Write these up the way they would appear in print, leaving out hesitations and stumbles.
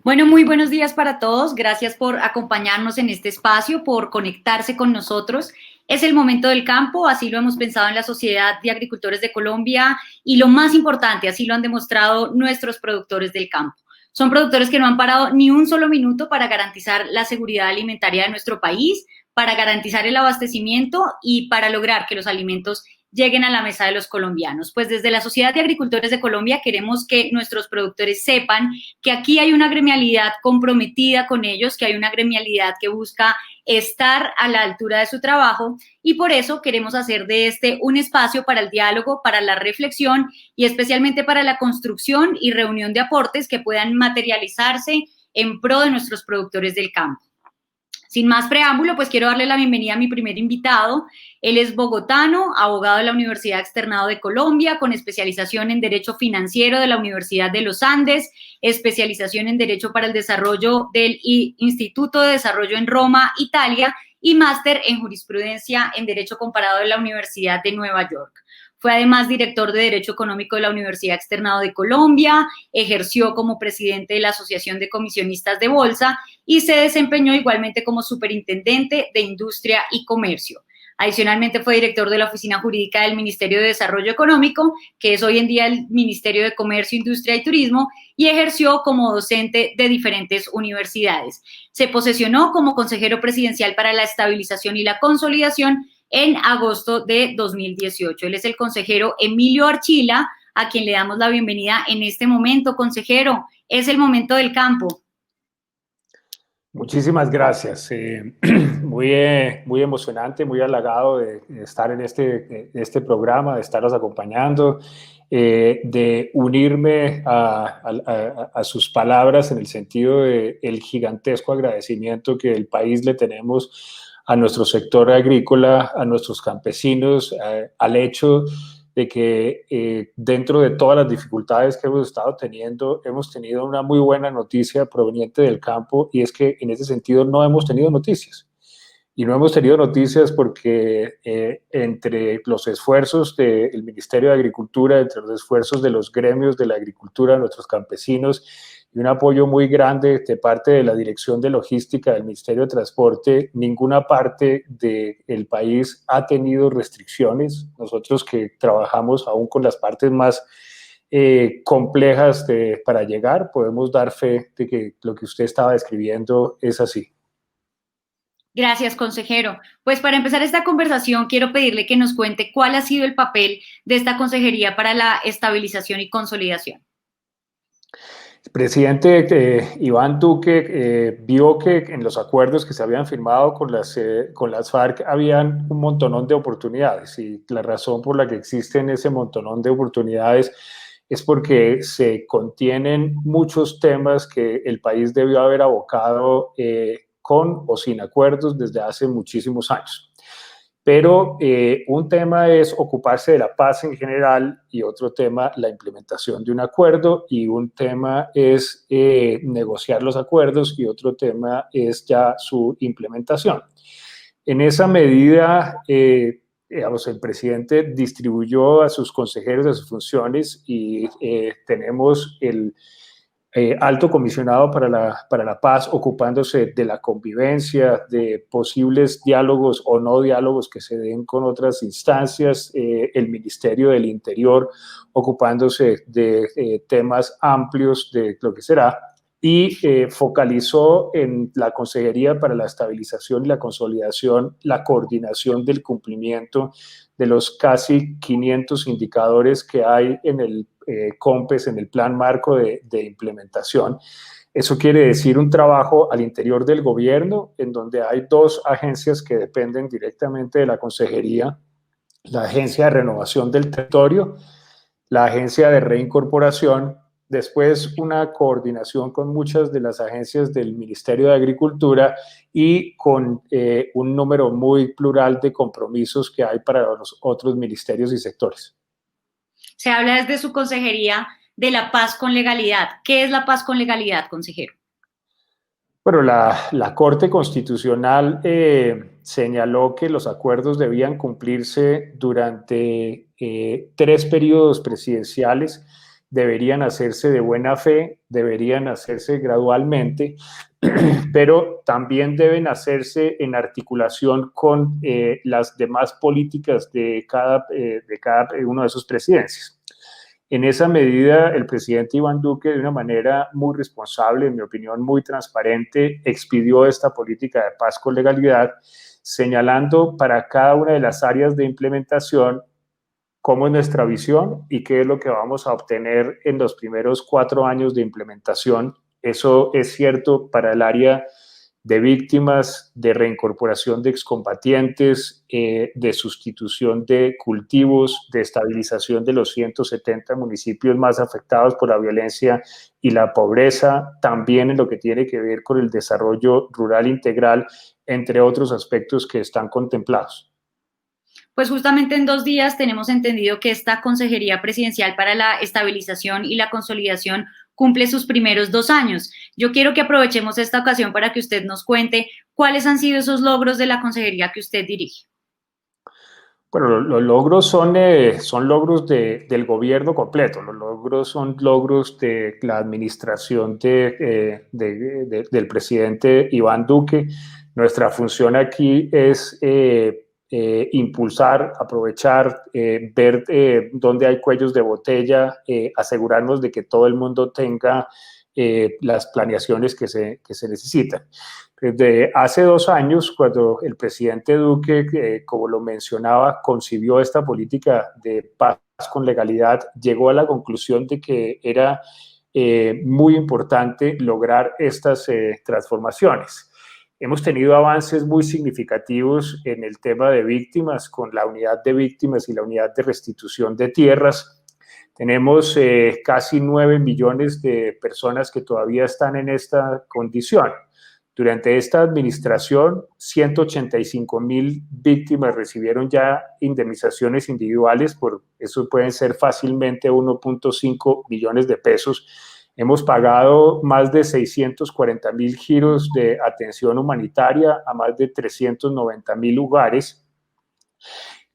Bueno, muy buenos días para todos. Gracias por acompañarnos en este espacio, por conectarse con nosotros. Es el momento del campo, así lo hemos pensado en la Sociedad de Agricultores de Colombia y lo más importante, así lo han demostrado nuestros productores del campo. Son productores que no han parado ni un solo minuto para garantizar la seguridad alimentaria de nuestro país, para garantizar el abastecimiento y para lograr que los alimentos lleguen a la mesa de los colombianos. Pues desde la Sociedad de Agricultores de Colombia queremos que nuestros productores sepan que aquí hay una gremialidad comprometida con ellos, que hay una gremialidad que busca estar a la altura de su trabajo y por eso queremos hacer de este un espacio para el diálogo, para la reflexión y especialmente para la construcción y reunión de aportes que puedan materializarse en pro de nuestros productores del campo. Sin más preámbulo, pues quiero darle la bienvenida a mi primer invitado. Él es bogotano, abogado de la Universidad Externado de Colombia, con especialización en Derecho Financiero de la Universidad de los Andes, especialización en Derecho para el Desarrollo del Instituto de Desarrollo en Roma, Italia, y máster en Jurisprudencia en Derecho Comparado de la Universidad de Nueva York. Fue además director de Derecho Económico de la Universidad Externado de Colombia, ejerció como presidente de la Asociación de Comisionistas de Bolsa y se desempeñó igualmente como superintendente de Industria y Comercio. Adicionalmente fue director de la Oficina Jurídica del Ministerio de Desarrollo Económico, que es hoy en día el Ministerio de Comercio, Industria y Turismo, y ejerció como docente de diferentes universidades. Se posesionó como consejero presidencial para la estabilización y la consolidación en agosto de 2018. Él es el consejero Emilio Archila, a quien le damos la bienvenida en este momento. Consejero, es el momento del campo. Muchísimas gracias. Muy emocionante, muy halagado de estar en este programa, de estarlos acompañando, de unirme a sus palabras en el sentido de el gigantesco agradecimiento que el país le tenemos a nuestro sector agrícola, a nuestros campesinos, al hecho de que dentro de todas las dificultades que hemos estado teniendo, hemos tenido una muy buena noticia proveniente del campo, y es que en ese sentido no hemos tenido noticias. Y no hemos tenido noticias porque entre los esfuerzos del Ministerio de Agricultura, entre los esfuerzos de los gremios de la agricultura, de nuestros campesinos, y un apoyo muy grande de parte de la Dirección de Logística del Ministerio de Transporte, ninguna parte del país ha tenido restricciones. Nosotros que trabajamos aún con las partes más complejas para llegar, podemos dar fe de que lo que usted estaba describiendo es así. Gracias, consejero. Pues para empezar esta conversación, quiero pedirle que nos cuente cuál ha sido el papel de esta consejería para la estabilización y consolidación. El presidente Iván Duque vio que en los acuerdos que se habían firmado con las FARC habían un montonón de oportunidades, y la razón por la que existen ese montonón de oportunidades es porque se contienen muchos temas que el país debió haber abocado con o sin acuerdos desde hace muchísimos años. Pero un tema es ocuparse de la paz en general, y otro tema la implementación de un acuerdo, y un tema es negociar los acuerdos, y otro tema es ya su implementación. En esa medida, digamos, el presidente distribuyó a sus consejeros de sus funciones, y tenemos el alto comisionado para la paz ocupándose de la convivencia, de posibles diálogos o no diálogos que se den con otras instancias, el Ministerio del Interior ocupándose de temas amplios de lo que será, y focalizó en la Consejería para la Estabilización y la Consolidación la coordinación del cumplimiento de los casi 500 indicadores que hay en el COMPES, en el Plan Marco de Implementación. Eso quiere decir un trabajo al interior del gobierno, en donde hay dos agencias que dependen directamente de la Consejería: la Agencia de Renovación del Territorio, la Agencia de Reincorporación, después una coordinación con muchas de las agencias del Ministerio de Agricultura, y con un número muy plural de compromisos que hay para los otros ministerios y sectores. Se habla desde su consejería de la paz con legalidad. ¿Qué es la paz con legalidad, consejero? Bueno, la Corte Constitucional señaló que los acuerdos debían cumplirse durante 3 periodos presidenciales, deberían hacerse de buena fe, deberían hacerse gradualmente, pero también deben hacerse en articulación con las demás políticas de cada uno de esos presidencias. En esa medida, el presidente Iván Duque, de una manera muy responsable, en mi opinión, muy transparente, expidió esta política de paz con legalidad, señalando para cada una de las áreas de implementación cómo es nuestra visión y qué es lo que vamos a obtener en los primeros 4 años de implementación. Eso es cierto para el área de víctimas, de reincorporación de excombatientes, de sustitución de cultivos, de estabilización de los 170 municipios más afectados por la violencia y la pobreza, también en lo que tiene que ver con el desarrollo rural integral, entre otros aspectos que están contemplados. Pues justamente en 2 días tenemos entendido que esta Consejería Presidencial para la Estabilización y la Consolidación cumple sus primeros 2 años. Yo quiero que aprovechemos esta ocasión para que usted nos cuente cuáles han sido esos logros de la consejería que usted dirige. Bueno, los logros son logros del gobierno completo, los logros son logros de la administración del presidente Iván Duque. Nuestra función aquí es impulsar, aprovechar, ver dónde hay cuellos de botella, asegurarnos de que todo el mundo tenga las planeaciones que se necesitan. Desde hace 2 años, cuando el presidente Duque, como lo mencionaba, concibió esta política de paz con legalidad, llegó a la conclusión de que era muy importante lograr estas transformaciones. Hemos tenido avances muy significativos en el tema de víctimas, con la unidad de víctimas y la unidad de restitución de tierras. Tenemos casi 9 millones de personas que todavía están en esta condición. Durante esta administración, 185,000 víctimas recibieron ya indemnizaciones individuales, por eso pueden ser fácilmente 1.5 millones de pesos. Hemos pagado más de 640,000 giros de atención humanitaria a más de 390,000 lugares.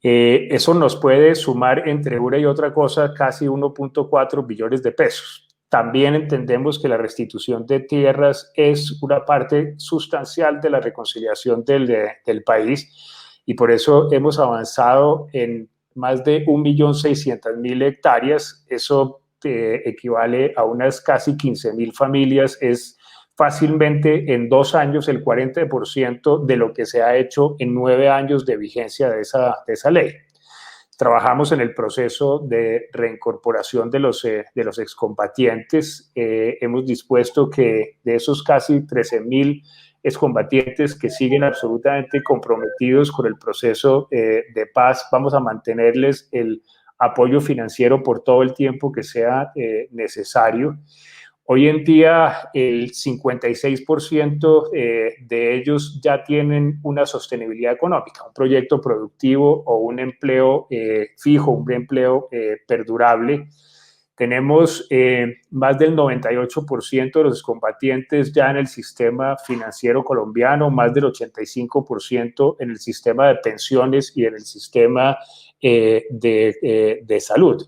Eso nos puede sumar entre una y otra cosa casi 1.4 billones de pesos. También entendemos que la restitución de tierras es una parte sustancial de la reconciliación del país y por eso hemos avanzado en más de 1.600.000 hectáreas. Eso equivale a unas casi 15,000 familias. Es fácilmente en 2 años el 40% de lo que se ha hecho en 9 años de vigencia de esa ley. Trabajamos en el proceso de reincorporación de los excombatientes. Hemos dispuesto que de esos casi 13,000 excombatientes que siguen absolutamente comprometidos con el proceso de paz, vamos a mantenerles el apoyo financiero por todo el tiempo que sea necesario. Hoy en día el 56% de ellos ya tienen una sostenibilidad económica, un proyecto productivo o un empleo fijo, un empleo perdurable. Tenemos más del 98% de los combatientes ya en el sistema financiero colombiano, más del 85% en el sistema de pensiones y en el sistema de salud.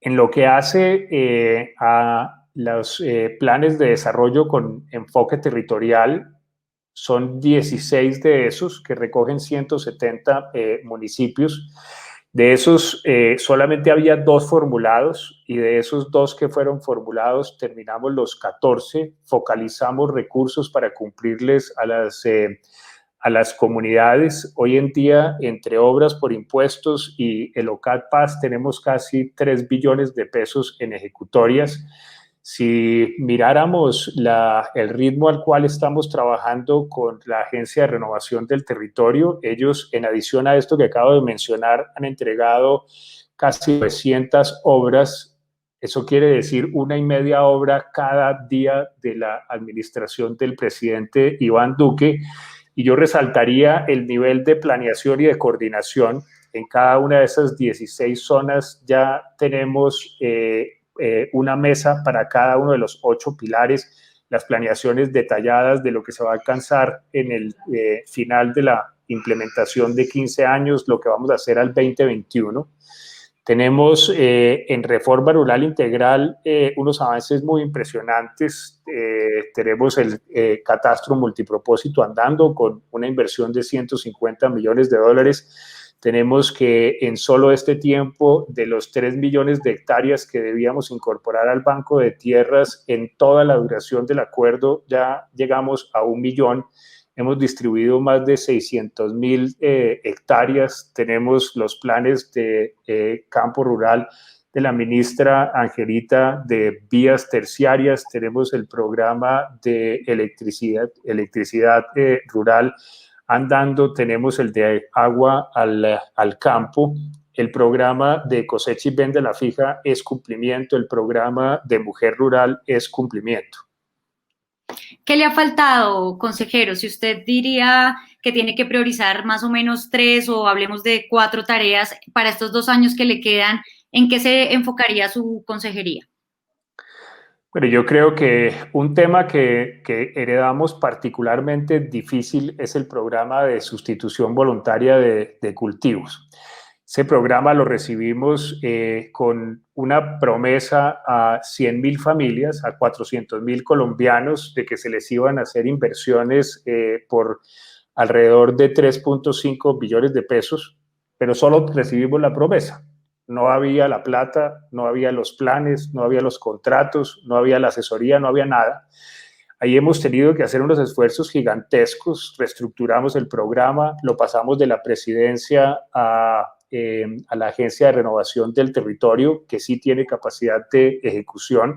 En lo que hace a los planes de desarrollo con enfoque territorial, son 16 de esos que recogen 170 municipios. De esos solamente había 2 formulados y de esos 2 que fueron formulados terminamos los 14, focalizamos recursos para cumplirles a las comunidades. Hoy en día, entre obras por impuestos y el OCAD Paz, tenemos casi 3 billones de pesos en ejecutorias. Si miráramos el ritmo al cual estamos trabajando con la Agencia de Renovación del Territorio, ellos, en adición a esto que acabo de mencionar, han entregado casi 900 obras. Eso quiere decir 1,5 obra cada día de la administración del presidente Iván Duque. Y yo resaltaría el nivel de planeación y de coordinación. En cada una de esas 16 zonas ya tenemos una mesa para cada uno de los 8 pilares, las planeaciones detalladas de lo que se va a alcanzar en el final de la implementación de 15 años, lo que vamos a hacer al 2021. Tenemos en reforma rural integral unos avances muy impresionantes. Tenemos el catastro multipropósito andando con una inversión de 150 millones de dólares. Tenemos que en solo este tiempo, de los 3 millones de hectáreas que debíamos incorporar al Banco de Tierras, en toda la duración del acuerdo ya llegamos a 1 millón. Hemos distribuido más de 600.000 hectáreas. Tenemos los planes de campo rural de la ministra Angelita de vías terciarias. Tenemos el programa de electricidad rural andando. Tenemos el de agua al campo. El programa de cosecha y venta a la fija es cumplimiento. El programa de mujer rural es cumplimiento. ¿Qué le ha faltado, consejero? Si usted diría que tiene que priorizar más o menos 3 o hablemos de 4 tareas para estos 2 años que le quedan, ¿en qué se enfocaría su consejería? Bueno, yo creo que un tema que heredamos particularmente difícil es el programa de sustitución voluntaria de cultivos. Ese programa lo recibimos con una promesa a 100.000 familias, a 400.000 colombianos, de que se les iban a hacer inversiones por alrededor de 3.5 billones de pesos, pero solo recibimos la promesa. No había la plata, no había los planes, no había los contratos, no había la asesoría, no había nada. Ahí hemos tenido que hacer unos esfuerzos gigantescos, reestructuramos el programa, lo pasamos de la presidencia a la Agencia de Renovación del Territorio, que sí tiene capacidad de ejecución.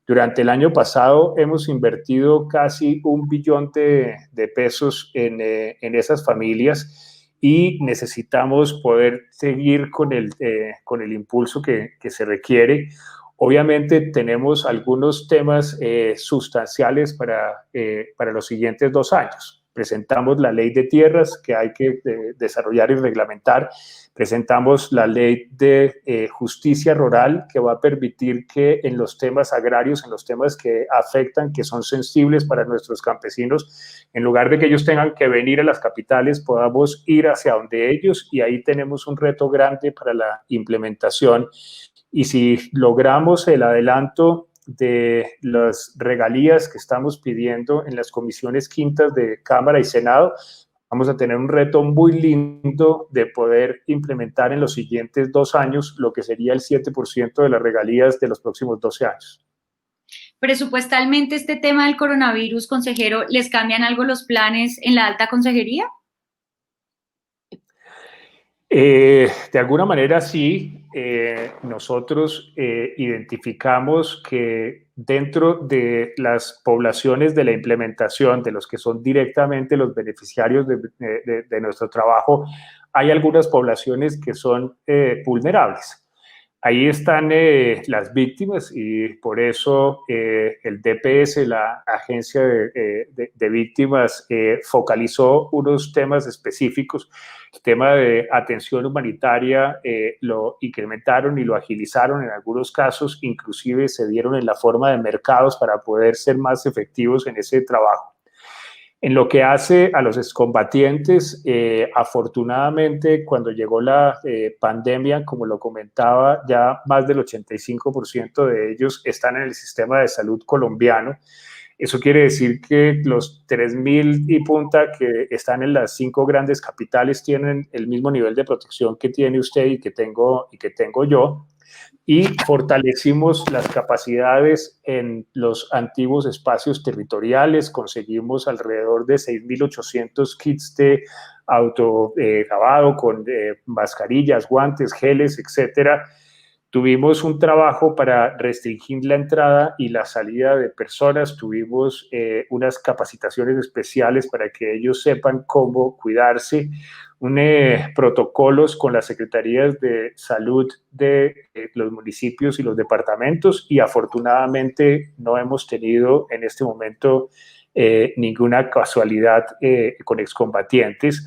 Durante el año pasado hemos invertido casi 1 billón de pesos en esas familias y necesitamos poder seguir con el impulso que se requiere. Obviamente tenemos algunos temas sustanciales para los siguientes 2 años. Presentamos la ley de tierras que hay que desarrollar y reglamentar. Presentamos la ley de justicia rural que va a permitir que en los temas agrarios, en los temas que afectan, que son sensibles para nuestros campesinos, en lugar de que ellos tengan que venir a las capitales, podamos ir hacia donde ellos, y ahí tenemos un reto grande para la implementación. Y si logramos el adelanto de las regalías que estamos pidiendo en las comisiones quintas de Cámara y Senado, vamos a tener un reto muy lindo de poder implementar en los siguientes 2 años lo que sería el 7% de las regalías de los próximos 12 años. Presupuestalmente, este tema del coronavirus, consejero, ¿les cambian algo los planes en la alta consejería? De alguna manera sí. Nosotros identificamos que dentro de las poblaciones de la implementación, de los que son directamente los beneficiarios de nuestro trabajo, hay algunas poblaciones que son vulnerables. Ahí están las víctimas, y por eso el DPS, la Agencia de Víctimas, focalizó unos temas específicos. El tema de atención humanitaria lo incrementaron y lo agilizaron en algunos casos, inclusive se dieron en la forma de mercados para poder ser más efectivos en ese trabajo. En lo que hace a los excombatientes, afortunadamente, cuando llegó la pandemia, como lo comentaba, ya más del 85% de ellos están en el sistema de salud colombiano. Eso quiere decir que los 3.000 y punta que están en las 5 grandes capitales tienen el mismo nivel de protección que tiene usted y que tengo yo. Y fortalecimos las capacidades en los antiguos espacios territoriales. Conseguimos alrededor de 6.800 kits de autolavado con mascarillas, guantes, geles, etcétera. Tuvimos un trabajo para restringir la entrada y la salida de personas. Tuvimos unas capacitaciones especiales para que ellos sepan cómo cuidarse. Protocolos con las secretarías de salud de los municipios y los departamentos, y afortunadamente no hemos tenido en este momento ninguna casualidad con excombatientes.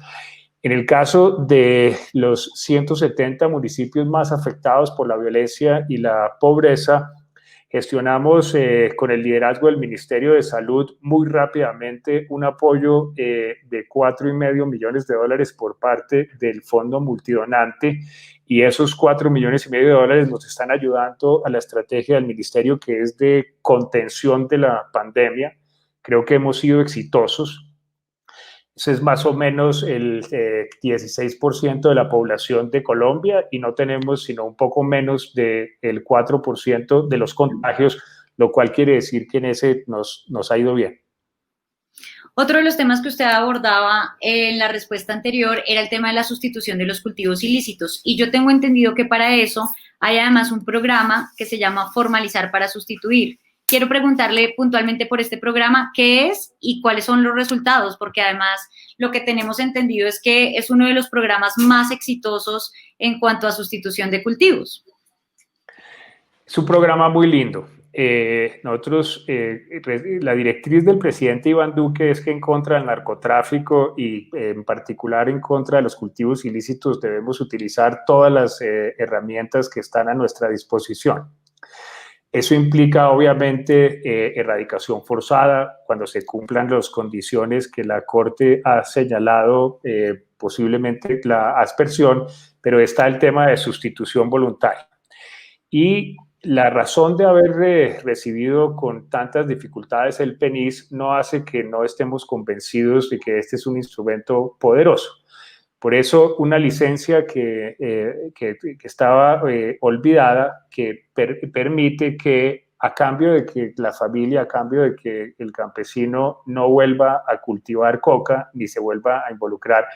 En el caso de los 170 municipios más afectados por la violencia y la pobreza, Gestionamos con el liderazgo del Ministerio de Salud muy rápidamente un apoyo de $4,5 millones por parte del Fondo Multidonante, y esos $4,5 millones nos están ayudando a la estrategia del ministerio, que es de contención de la pandemia. Creo que hemos sido exitosos. Ese es más o menos el 16% de la población de Colombia, y no tenemos sino un poco menos del 4% de los contagios, lo cual quiere decir que en ese nos ha ido bien. Otro de los temas que usted abordaba en la respuesta anterior era el tema de la sustitución de los cultivos ilícitos, y yo tengo entendido que para eso hay además un programa que se llama Formalizar para Sustituir. Quiero preguntarle puntualmente por este programa, ¿qué es y cuáles son los resultados? Porque además lo que tenemos entendido es que es uno de los programas más exitosos en cuanto a sustitución de cultivos. Es un programa muy lindo. La directriz del presidente Iván Duque es que en contra del narcotráfico y en particular en contra de los cultivos ilícitos debemos utilizar todas las herramientas que están a nuestra disposición. Eso implica, obviamente, erradicación forzada cuando se cumplan las condiciones que la Corte ha señalado, posiblemente la aspersión, pero está el tema de sustitución voluntaria. Y la razón de haber recibido con tantas dificultades el PENIS no hace que no estemos convencidos de que este es un instrumento poderoso. Por eso, una licencia que estaba olvidada, que permite que, a cambio de que la familia, a cambio de que el campesino no vuelva a cultivar coca ni se vuelva a involucrar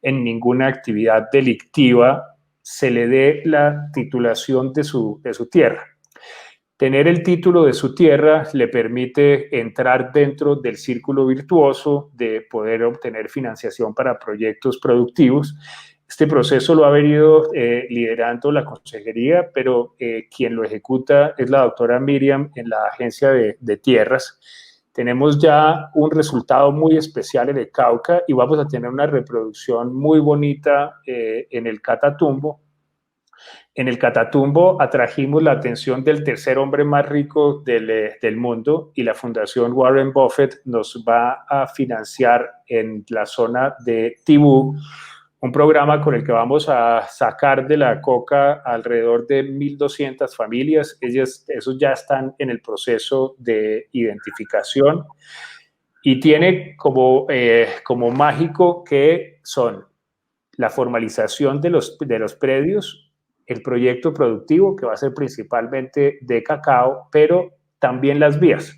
en ninguna actividad delictiva, se le dé la titulación de su tierra. Tener el título de su tierra le permite entrar dentro del círculo virtuoso de poder obtener financiación para proyectos productivos. Este proceso lo ha venido liderando la consejería, pero quien lo ejecuta es la doctora Miriam en la Agencia de Tierras. Tenemos ya un resultado muy especial en el Cauca y vamos a tener una reproducción muy bonita en el Catatumbo. En el Catatumbo atrajimos la atención del tercer hombre más rico del mundo, y la Fundación Warren Buffett nos va a financiar en la zona de Tibú un programa con el que vamos a sacar de la coca alrededor de 1.200 familias. Esos ya están en el proceso de identificación, y tiene como mágico que son la formalización de los predios, el proyecto productivo, que va a ser principalmente de cacao, pero también las vías.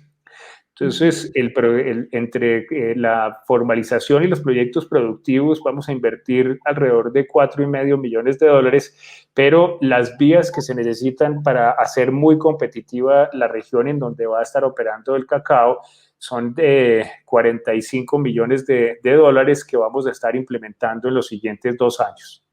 Entonces, entre la formalización y los proyectos productivos vamos a invertir alrededor de $4,5 millones, pero las vías que se necesitan para hacer muy competitiva la región en donde va a estar operando el cacao son de $45 millones que vamos a estar implementando en los siguientes 2 años.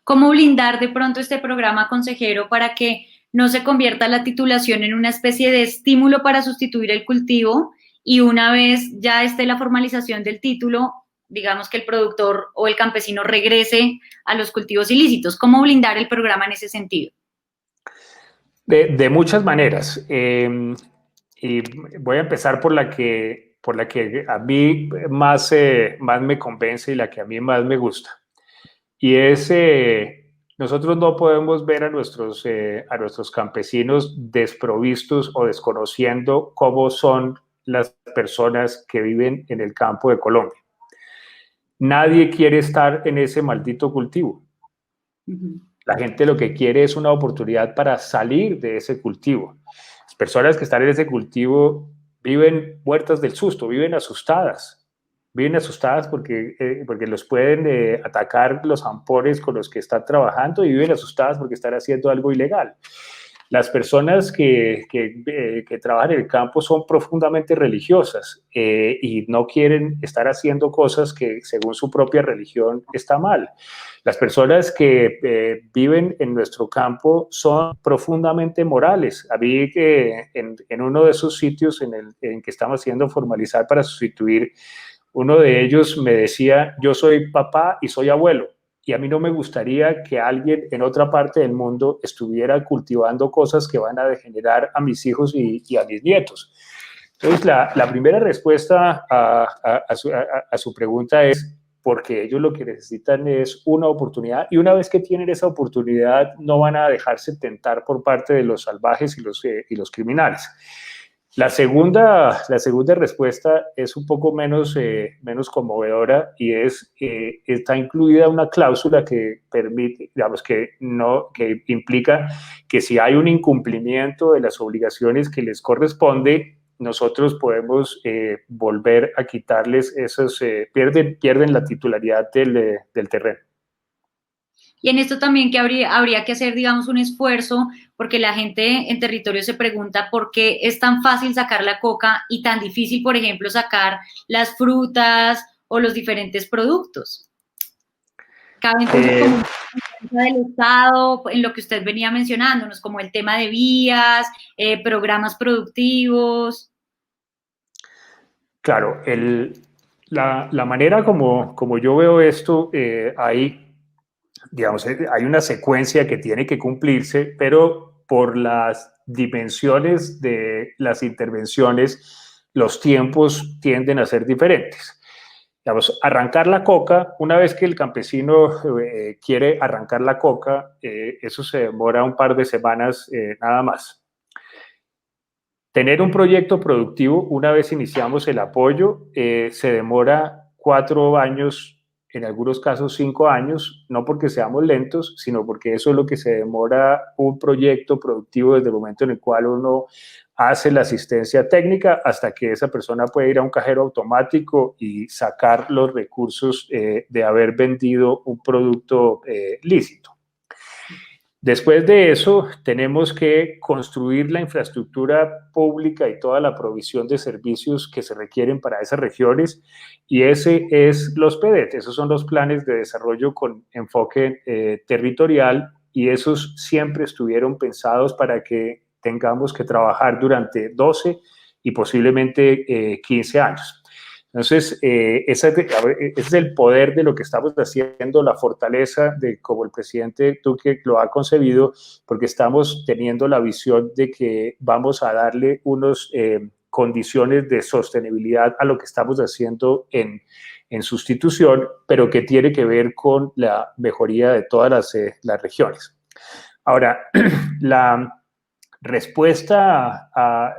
¿Cómo blindar de pronto este programa, consejero, para que no se convierta la titulación en una especie de estímulo para sustituir el cultivo, y una vez ya esté la formalización del título, digamos que el productor o el campesino regrese a los cultivos ilícitos? ¿Cómo blindar el programa en ese sentido? De muchas maneras. Y voy a empezar por la que a mí más me convence y la que a mí más me gusta. Y es, nosotros no podemos ver a nuestros campesinos desprovistos o desconociendo cómo son las personas que viven en el campo de Colombia. Nadie quiere estar en ese maldito cultivo. La gente lo que quiere es una oportunidad para salir de ese cultivo. Las personas que están en ese cultivo viven muertas del susto, viven asustadas porque los pueden atacar los ampores con los que están trabajando, y viven asustadas porque están haciendo algo ilegal. Las personas que trabajan en el campo son profundamente religiosas y no quieren estar haciendo cosas que según su propia religión está mal. Las personas que viven en nuestro campo son profundamente morales. A mí en uno de esos sitios en que estamos haciendo Formalizar para Sustituir, uno de ellos me decía: yo soy papá y soy abuelo, y a mí no me gustaría que alguien en otra parte del mundo estuviera cultivando cosas que van a degenerar a mis hijos y a mis nietos. Entonces, la primera respuesta a su pregunta es porque ellos lo que necesitan es una oportunidad y una vez que tienen esa oportunidad no van a dejarse tentar por parte de los salvajes y los criminales. La segunda respuesta es un poco menos conmovedora y está incluida una cláusula que permite, digamos, que implica que si hay un incumplimiento de las obligaciones que les corresponde, nosotros podemos volver a quitarles esos, pierden la titularidad del terreno. Y en esto también que habría que hacer, digamos, un esfuerzo, porque la gente en territorio se pregunta por qué es tan fácil sacar la coca y tan difícil, por ejemplo, sacar las frutas o los diferentes productos. Cabe entonces como una del Estado, en lo que usted venía mencionándonos, como el tema de vías, programas productivos. Claro, la manera como yo veo esto, digamos, hay una secuencia que tiene que cumplirse, pero por las dimensiones de las intervenciones, los tiempos tienden a ser diferentes. Digamos, arrancar la coca, una vez que el campesino quiere arrancar la coca, eso se demora un par de semanas nada más. Tener un proyecto productivo, una vez iniciamos el apoyo, se demora 4 años, en algunos casos 5 años, no porque seamos lentos, sino porque eso es lo que se demora un proyecto productivo desde el momento en el cual uno hace la asistencia técnica hasta que esa persona puede ir a un cajero automático y sacar los recursos de haber vendido un producto lícito. Después de eso, tenemos que construir la infraestructura pública y toda la provisión de servicios que se requieren para esas regiones, y ese es los PDET, esos son los planes de desarrollo con enfoque territorial, y esos siempre estuvieron pensados para que tengamos que trabajar durante 12 y posiblemente 15 años. Entonces, ese es el poder de lo que estamos haciendo, la fortaleza de cómo el presidente Duque lo ha concebido, porque estamos teniendo la visión de que vamos a darle unas condiciones de sostenibilidad a lo que estamos haciendo en sustitución, pero que tiene que ver con la mejoría de todas las regiones. Ahora, la respuesta a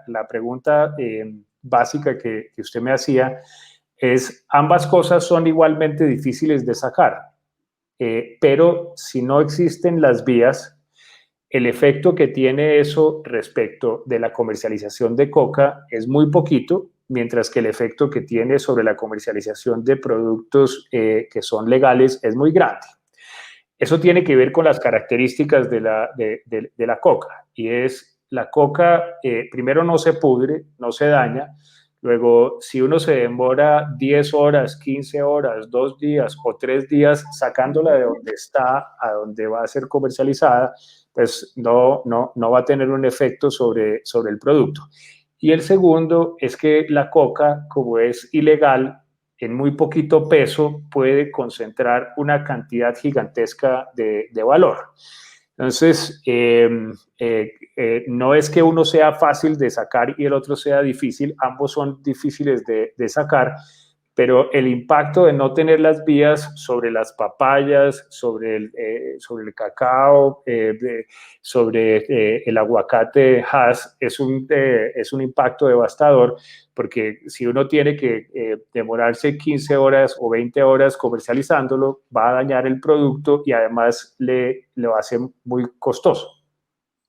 la pregunta básica que usted me hacía es, ambas cosas son igualmente difíciles de sacar, pero si no existen las vías, el efecto que tiene eso respecto de la comercialización de coca es muy poquito, mientras que el efecto que tiene sobre la comercialización de productos que son legales es muy grande. Eso tiene que ver con las características de la coca, y es la coca, primero no se pudre, no se daña, luego si uno se demora 10 horas, 15 horas, 2 días o 3 días sacándola de donde está a donde va a ser comercializada, pues no va a tener un efecto sobre el producto. Y el segundo es que la coca, como es ilegal, en muy poquito peso puede concentrar una cantidad gigantesca de valor. Entonces, no es que uno sea fácil de sacar y el otro sea difícil, ambos son difíciles de sacar, pero el impacto de no tener las vías sobre las papayas, sobre el cacao, sobre el aguacate Hass es un impacto devastador, porque si uno tiene que demorarse 15 horas o 20 horas comercializándolo, va a dañar el producto y además le va a ser muy costoso.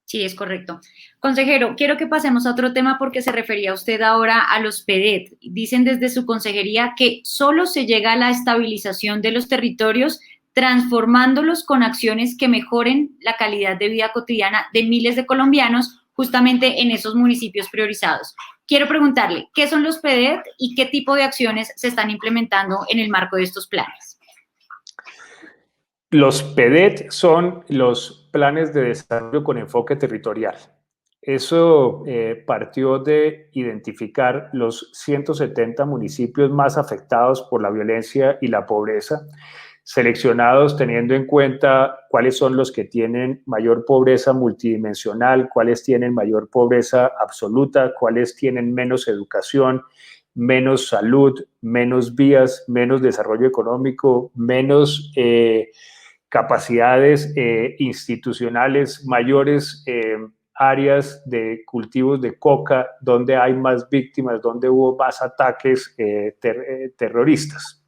Sí, es correcto. Consejero, quiero que pasemos a otro tema porque se refería usted ahora a los PEDET. Dicen desde su consejería que solo se llega a la estabilización de los territorios transformándolos con acciones que mejoren la calidad de vida cotidiana de miles de colombianos justamente en esos municipios priorizados. Quiero preguntarle, ¿qué son los PEDET y qué tipo de acciones se están implementando en el marco de estos planes? Los PEDET son los planes de desarrollo con enfoque territorial. Eso partió de identificar los 170 municipios más afectados por la violencia y la pobreza. seleccionados teniendo en cuenta cuáles son los que tienen mayor pobreza multidimensional, cuáles tienen mayor pobreza absoluta, cuáles tienen menos educación, menos salud, menos vías, menos desarrollo económico, menos capacidades institucionales, mayores áreas de cultivos de coca, donde hay más víctimas, donde hubo más ataques terroristas.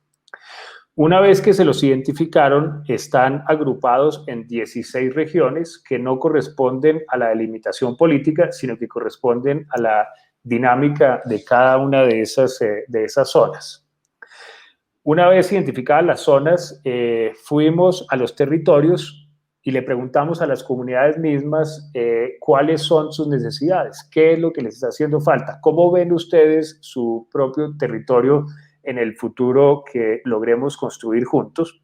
Una vez que se los identificaron, están agrupados en 16 regiones que no corresponden a la delimitación política, sino que corresponden a la dinámica de cada una de esas zonas. Una vez identificadas las zonas, fuimos a los territorios y le preguntamos a las comunidades mismas cuáles son sus necesidades, qué es lo que les está haciendo falta, cómo ven ustedes su propio territorio en el futuro que logremos construir juntos.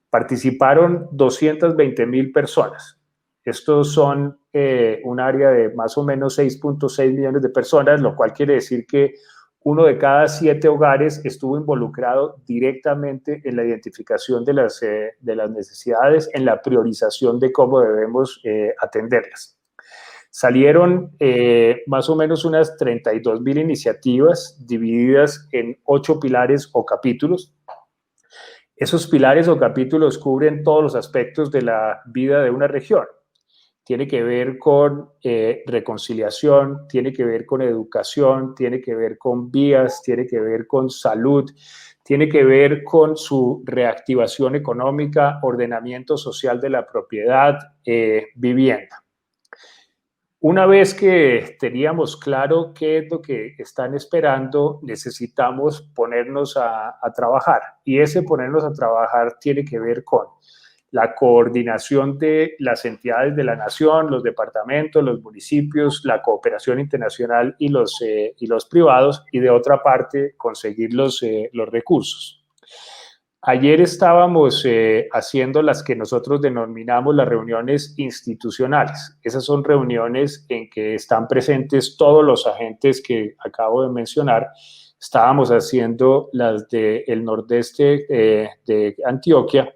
Participaron 220,000 personas. Estos son un área de más o menos 6.6 millones de personas, lo cual quiere decir que 1 de cada 7 hogares estuvo involucrado directamente en la identificación de las necesidades, en la priorización de cómo debemos atenderlas. Salieron más o menos unas 32,000 iniciativas divididas en 8 pilares o capítulos. Esos pilares o capítulos cubren todos los aspectos de la vida de una región. Tiene que ver con reconciliación, tiene que ver con educación, tiene que ver con vías, tiene que ver con salud, tiene que ver con su reactivación económica, ordenamiento social de la propiedad, vivienda. Una vez que teníamos claro qué es lo que están esperando, necesitamos ponernos a trabajar. Y ese ponernos a trabajar tiene que ver con la coordinación de las entidades de la nación, los departamentos, los municipios, la cooperación internacional y los privados, y de otra parte, conseguir los recursos. Ayer estábamos haciendo las que nosotros denominamos las reuniones institucionales. Esas son reuniones en que están presentes todos los agentes que acabo de mencionar. Estábamos haciendo las del nordeste de Antioquia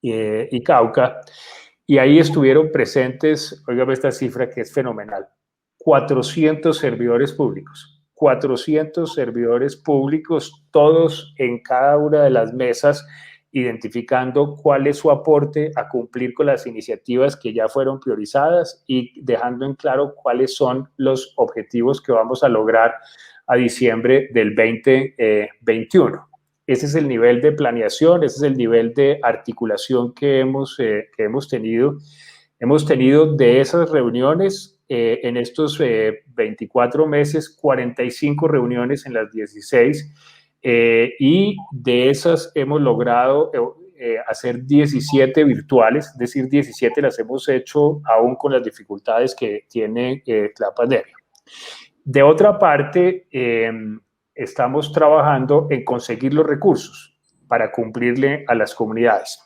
y Cauca, y ahí estuvieron presentes, óigame esta cifra que es fenomenal, 400 servidores públicos. 400 servidores públicos, todos en cada una de las mesas, identificando cuál es su aporte a cumplir con las iniciativas que ya fueron priorizadas y dejando en claro cuáles son los objetivos que vamos a lograr a diciembre del 2021. Ese es el nivel de planeación, ese es el nivel de articulación que hemos tenido. Hemos tenido de esas reuniones en estos 24 meses, 45 reuniones en las 16, y de esas hemos logrado hacer 17 virtuales, es decir, 17 las hemos hecho aún con las dificultades que tiene la pandemia. De otra parte, estamos trabajando en conseguir los recursos para cumplirle a las comunidades.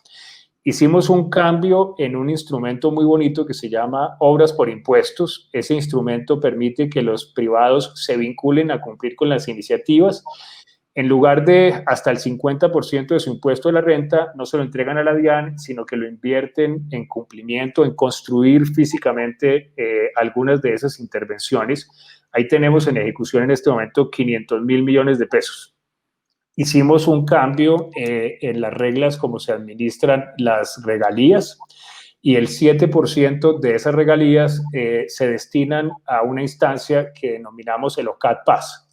Hicimos un cambio en un instrumento muy bonito que se llama Obras por Impuestos. Ese instrumento permite que los privados se vinculen a cumplir con las iniciativas. En lugar de hasta el 50% de su impuesto de la renta, no se lo entregan a la DIAN, sino que lo invierten en cumplimiento, en construir físicamente algunas de esas intervenciones. Ahí tenemos en ejecución en este momento 500,000 millones de pesos. Hicimos un cambio en las reglas como se administran las regalías, y el 7% de esas regalías se destinan a una instancia que denominamos el OCAD-PAS.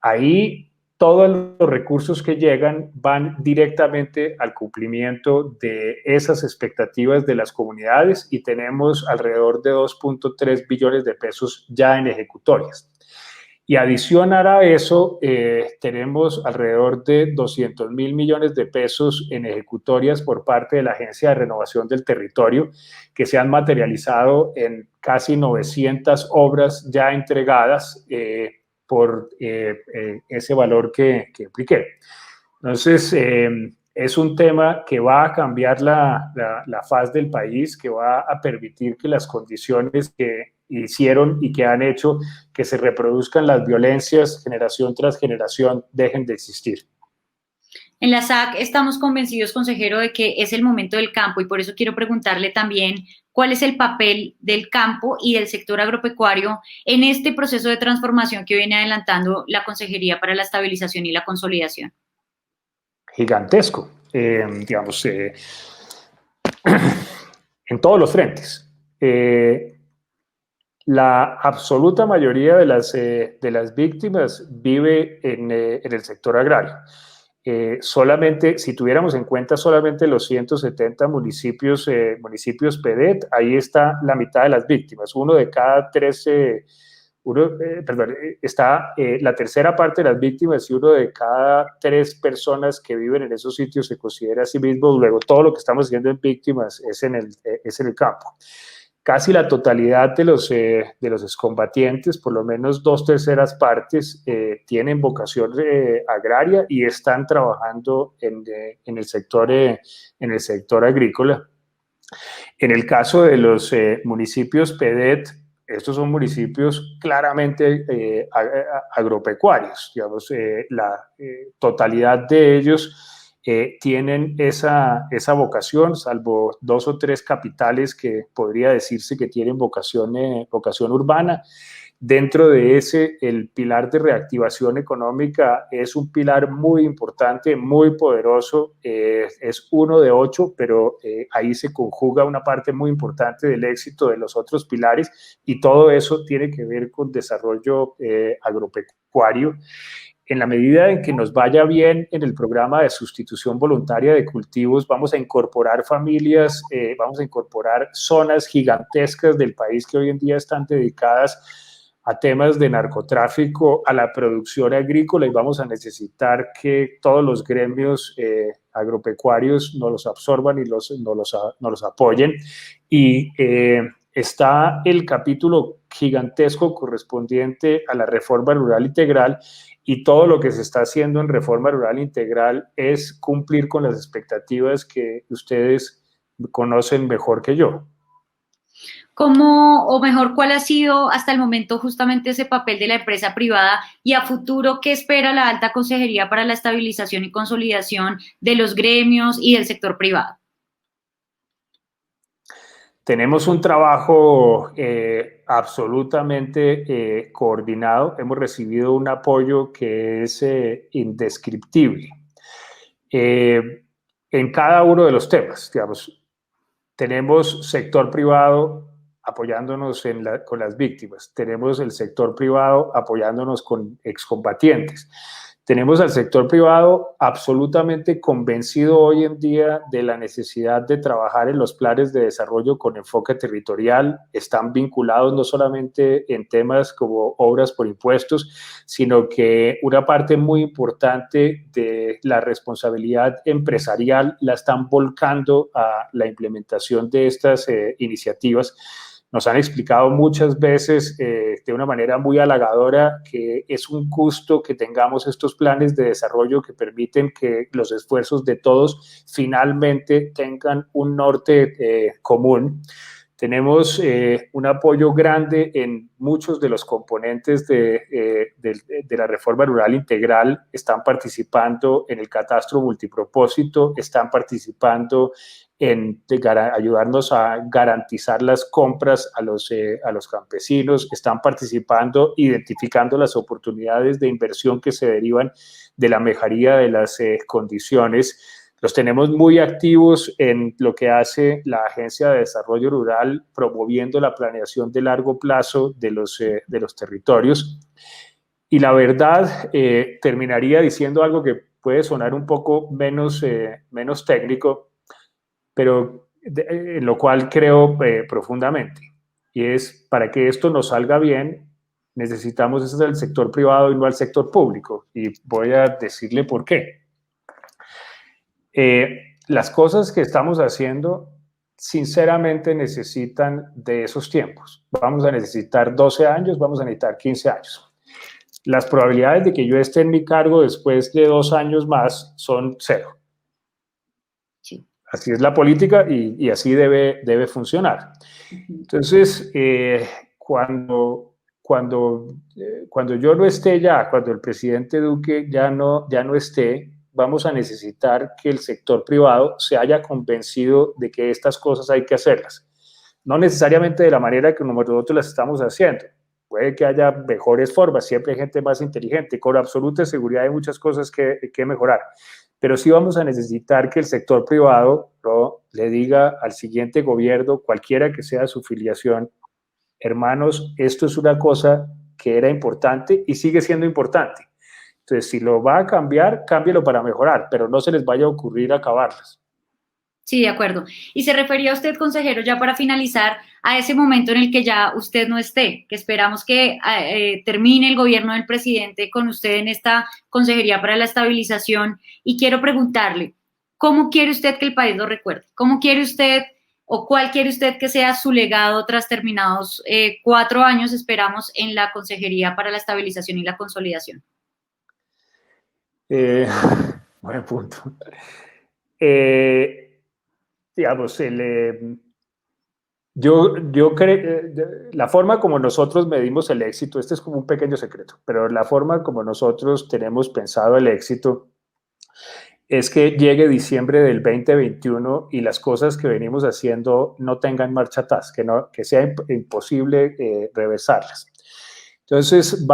Ahí todos los recursos que llegan van directamente al cumplimiento de esas expectativas de las comunidades, y tenemos alrededor de 2.3 billones de pesos ya en ejecutorias. Y adicional a eso, tenemos alrededor de 200,000 millones de pesos en ejecutorias por parte de la Agencia de Renovación del Territorio, que se han materializado en casi 900 obras ya entregadas por ese valor que expliqué. Entonces, es un tema que va a cambiar la faz del país, que va a permitir que las condiciones que hicieron y que han hecho que se reproduzcan las violencias generación tras generación dejen de existir. En la SAC estamos convencidos, consejero, de que es el momento del campo y por eso quiero preguntarle también cuál es el papel del campo y del sector agropecuario en este proceso de transformación que viene adelantando la Consejería para la Estabilización y la Consolidación. Gigantesco, digamos, en todos los frentes. La absoluta mayoría de las víctimas vive en el sector agrario. Solamente, si tuviéramos en cuenta solamente los 170 municipios PEDET, ahí está la mitad de las víctimas. Uno de cada tres, está la tercera parte de las víctimas y uno de cada tres personas que viven en esos sitios se considera a sí mismo. Luego, todo lo que estamos haciendo en víctimas es en el campo. Casi la totalidad de los excombatientes, por lo menos 2/3 partes, tienen vocación agraria y están trabajando en el sector agrícola. En el caso de los municipios PEDET, estos son municipios claramente agropecuarios. Digamos, la totalidad de ellos tienen esa vocación, salvo 2 o 3 capitales que podría decirse que tienen vocación urbana. Dentro de ese, el pilar de reactivación económica es un pilar muy importante, muy poderoso, es 1 de 8, pero ahí se conjuga una parte muy importante del éxito de los otros pilares y todo eso tiene que ver con desarrollo agropecuario. En la medida en que nos vaya bien en el programa de sustitución voluntaria de cultivos, vamos a incorporar familias, vamos a incorporar zonas gigantescas del país que hoy en día están dedicadas a temas de narcotráfico, a la producción agrícola, y vamos a necesitar que todos los gremios agropecuarios nos los absorban y nos los apoyen. Y está el capítulo gigantesco correspondiente a la reforma rural integral, y todo lo que se está haciendo en reforma rural integral es cumplir con las expectativas que ustedes conocen mejor que yo. ¿Cómo, o mejor, cuál ha sido hasta el momento justamente ese papel de la empresa privada y a futuro qué espera la Alta Consejería para la Estabilización y Consolidación de los gremios y del sector privado? Tenemos un trabajo absolutamente coordinado. Hemos recibido un apoyo que es indescriptible en cada uno de los temas. Digamos, tenemos sector privado apoyándonos con las víctimas. Tenemos el sector privado apoyándonos con excombatientes. Tenemos al sector privado absolutamente convencido hoy en día de la necesidad de trabajar en los planes de desarrollo con enfoque territorial. Están vinculados no solamente en temas como obras por impuestos, sino que una parte muy importante de la responsabilidad empresarial la están volcando a la implementación de estas iniciativas. Nos han explicado muchas veces de una manera muy halagadora que es un gusto que tengamos estos planes de desarrollo que permiten que los esfuerzos de todos finalmente tengan un norte común. Tenemos un apoyo grande en muchos de los componentes de la reforma rural integral. Están participando en el catastro multipropósito, están participando en ayudarnos a garantizar las compras a los campesinos, están participando, identificando las oportunidades de inversión que se derivan de la mejoría de las condiciones. Los tenemos muy activos en lo que hace la Agencia de Desarrollo Rural, promoviendo la planeación de largo plazo de los territorios. Y la verdad, terminaría diciendo algo que puede sonar un poco menos técnico, pero en lo cual creo profundamente. Y es, para que esto nos salga bien, necesitamos eso del sector privado y no al sector público. Y voy a decirle por qué. Las cosas que estamos haciendo sinceramente necesitan de esos tiempos. Vamos a necesitar 12 años, vamos a necesitar 15 años. Las probabilidades de que yo esté en mi cargo después de 2 años más son 0. Sí. Así es la política y así debe funcionar. Entonces, cuando yo no esté ya, cuando el presidente Duque ya no esté, vamos a necesitar que el sector privado se haya convencido de que estas cosas hay que hacerlas. No necesariamente de la manera que nosotros las estamos haciendo. Puede que haya mejores formas, siempre hay gente más inteligente, con absoluta seguridad hay muchas cosas que mejorar, pero sí vamos a necesitar que el sector privado, ¿no?, le diga al siguiente gobierno, cualquiera que sea su filiación: hermanos, esto es una cosa que era importante y sigue siendo importante. Entonces, si lo va a cambiar, cámbielo para mejorar, pero no se les vaya a ocurrir acabarlas. Sí, de acuerdo. Y se refería usted, consejero, ya para finalizar, a ese momento en el que ya usted no esté, que esperamos que termine el gobierno del presidente con usted en esta Consejería para la Estabilización. Y quiero preguntarle, ¿cómo quiere usted que el país lo recuerde? ¿Cómo quiere usted o cuál quiere usted que sea su legado tras terminados 4 años, esperamos, en la Consejería para la Estabilización y la Consolidación? Buen punto. Digamos, yo creo, la forma como nosotros medimos el éxito, este es como un pequeño secreto, pero la forma como nosotros tenemos pensado el éxito es que llegue diciembre del 2021 y las cosas que venimos haciendo no tengan marcha atrás, que sea imposible reversarlas. Entonces,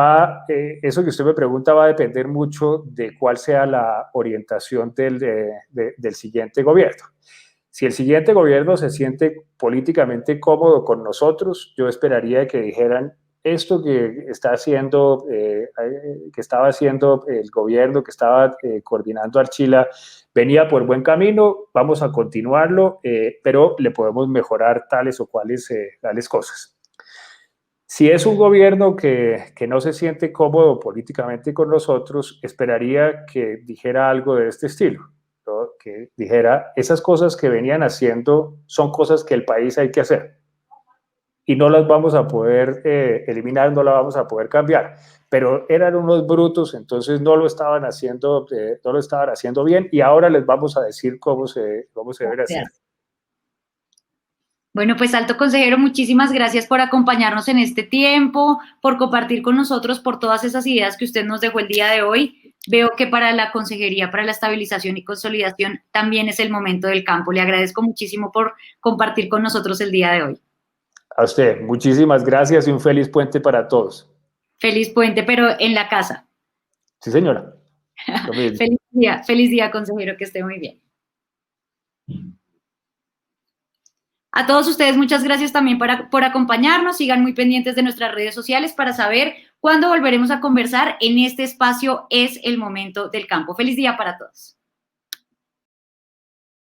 eso que usted me pregunta va a depender mucho de cuál sea la orientación del siguiente gobierno. Si el siguiente gobierno se siente políticamente cómodo con nosotros, yo esperaría que dijeran: esto que estaba haciendo el gobierno, que estaba coordinando Archila, venía por buen camino, vamos a continuarlo, pero le podemos mejorar tales o cuales tales cosas. Si es un gobierno que no se siente cómodo políticamente con nosotros, esperaría que dijera algo de este estilo, ¿no? Que dijera: esas cosas que venían haciendo son cosas que el país hay que hacer y no las vamos a poder eliminar, no las vamos a poder cambiar. Pero eran unos brutos, entonces no lo estaban haciendo bien, y ahora les vamos a decir cómo se debe hacer. Bueno, pues alto consejero, muchísimas gracias por acompañarnos en este tiempo, por compartir con nosotros, por todas esas ideas que usted nos dejó el día de hoy. Veo que para la Consejería para la Estabilización y Consolidación también es el momento del campo. Le agradezco muchísimo por compartir con nosotros el día de hoy. A usted, muchísimas gracias y un feliz puente para todos. Feliz puente, pero en la casa. Sí, señora. Feliz día, consejero, que esté muy bien. A todos ustedes, muchas gracias también por acompañarnos. Sigan muy pendientes de nuestras redes sociales para saber cuándo volveremos a conversar en este espacio. Es el momento del campo. Feliz día para todos.